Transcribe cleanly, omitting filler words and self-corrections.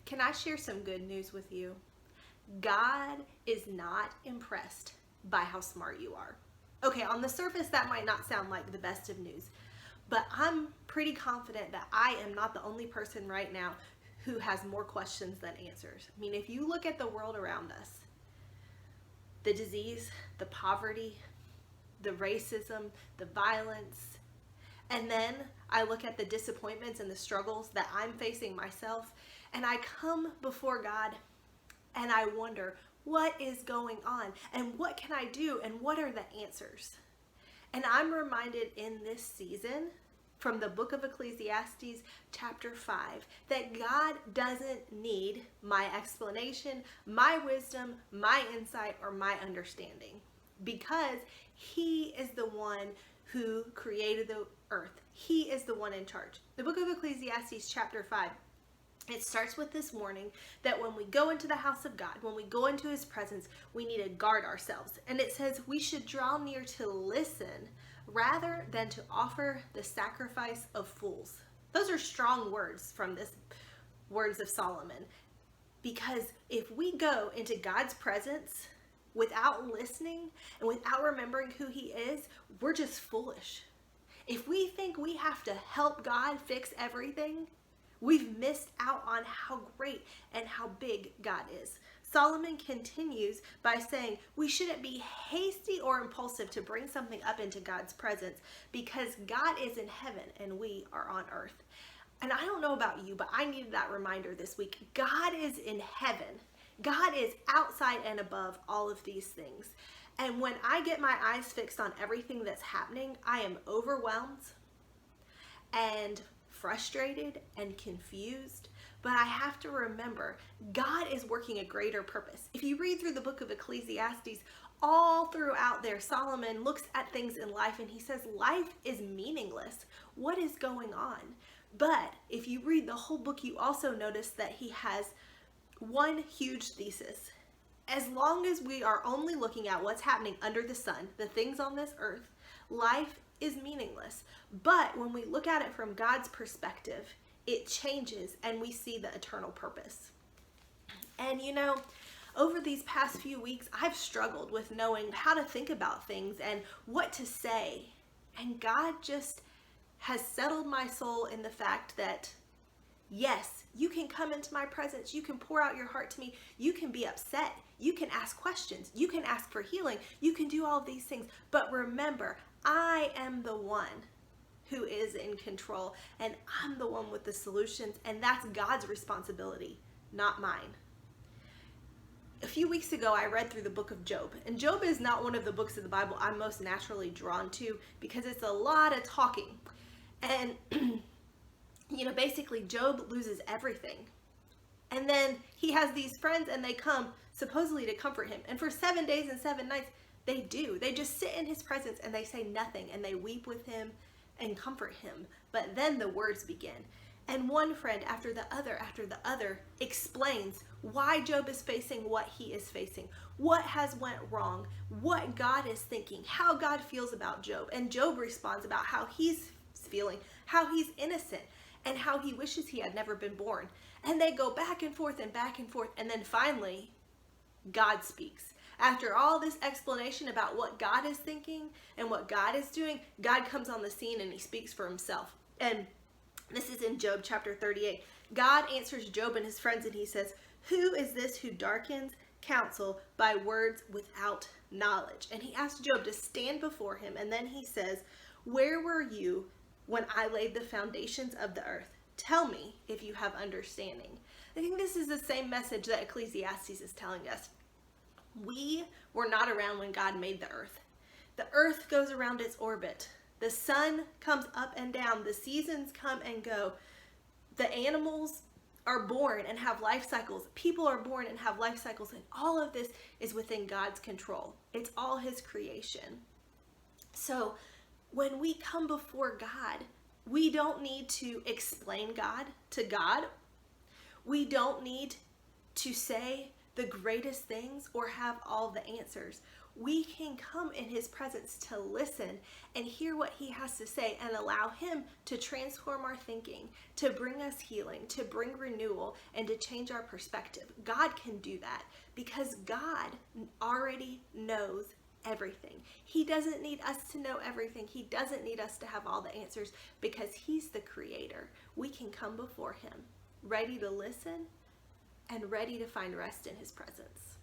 Can I share some good news with you? God is not impressed by how smart you are. Okay, on the surface, that might not sound like the best of news, but I'm pretty confident that I am not the only person right now who has more questions than answers. I mean, if you look at the world around us, the disease, the poverty, the racism, the violence, and then I look at the disappointments and the struggles that I'm facing myself, and I come before God and I wonder, what is going on? And what can I do? And what are the answers? And I'm reminded in this season from the book of Ecclesiastes, chapter 5, that God doesn't need my explanation, my wisdom, my insight, or my understanding, because He is the one who created the earth. He is the one in charge. The book of Ecclesiastes, chapter 5, it starts with this warning that when we go into the house of God, when we go into His presence, we need to guard ourselves. And it says we should draw near to listen rather than to offer the sacrifice of fools. Those are strong words from this words of Solomon. Because if we go into God's presence without listening and without remembering who He is, we're just foolish. If we think we have to help God fix everything, we've missed out on how great and how big God is. Solomon continues by saying we shouldn't be hasty or impulsive to bring something up into God's presence, because God is in heaven and we are on earth. And I don't know about you, but I needed that reminder this week. God is in heaven. God is outside and above all of these things. And when I get my eyes fixed on everything that's happening, I am overwhelmed and frustrated and confused. But I have to remember, God is working a greater purpose. If you read through the book of Ecclesiastes, all throughout there, Solomon looks at things in life and he says, life is meaningless. What is going on? But if you read the whole book, you also notice that he has one huge thesis. As long as we are only looking at what's happening under the sun, the things on this earth, life is meaningless. But when we look at it from God's perspective, it changes and we see the eternal purpose. And you know, over these past few weeks, I've struggled with knowing how to think about things and what to say. And God just has settled my soul in the fact that, yes, you can come into my presence. You can pour out your heart to me. You can be upset. You can ask questions. You can ask for healing. You can do all of these things. But remember, I am the one who is in control, and I'm the one with the solutions, and that's God's responsibility, not mine. A few weeks ago, I read through the book of Job, and Job is not one of the books of the Bible I'm most naturally drawn to because it's a lot of talking. And basically Job loses everything. And then he has these friends and they come supposedly to comfort him. And for 7 days and 7 nights, they do. They just sit in his presence and they say nothing and they weep with him and comfort him. But then the words begin. And one friend after the other explains why Job is facing what he is facing, what has went wrong, what God is thinking, how God feels about Job. And Job responds about how he's feeling, how he's innocent, and how he wishes he had never been born. And they go back and forth, and then finally, God speaks. After all this explanation about what God is thinking and what God is doing, God comes on the scene and he speaks for himself. And this is in Job chapter 38. God answers Job and his friends and he says, "Who is this who darkens counsel by words without knowledge?" And he asks Job to stand before him, and then he says, "Where were you when I laid the foundations of the earth? Tell me if you have understanding." I think this is the same message that Ecclesiastes is telling us. We were not around when God made the earth. The earth goes around its orbit. The sun comes up and down. The seasons come and go. The animals are born and have life cycles. People are born and have life cycles. And all of this is within God's control. It's all His creation. So when we come before God, we don't need to explain God to God. We don't need to say the greatest things or have all the answers. we can come in his presence to listen and hear what he has to say and allow him to transform our thinking, to bring us healing, to bring renewal, and to change our perspective. God can do that because God already knows everything. He doesn't need us to know everything. He doesn't need us to have all the answers because he's the creator. We can come before him ready to listen and ready to find rest in his presence.